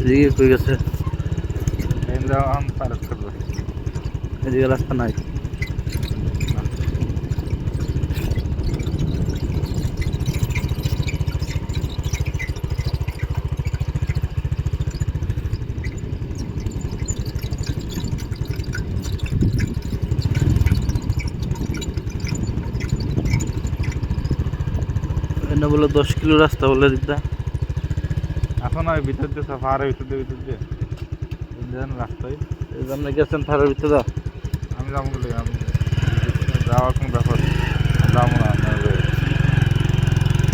এদিকে কই গেছে? এখন পার করবে এদিকে রাস্তা নাই। না। এনে বলে 10 কিলো রাস্তা বলে দিকটা। এখন ওই ভিতর দিয়ে পাহাড়ের ভিতর দিয়ে রাস্তায় আপনি গেছেন থারের ভিতরে? আমি যাবো বলে আমি যাওয়ার কোনো ব্যাপার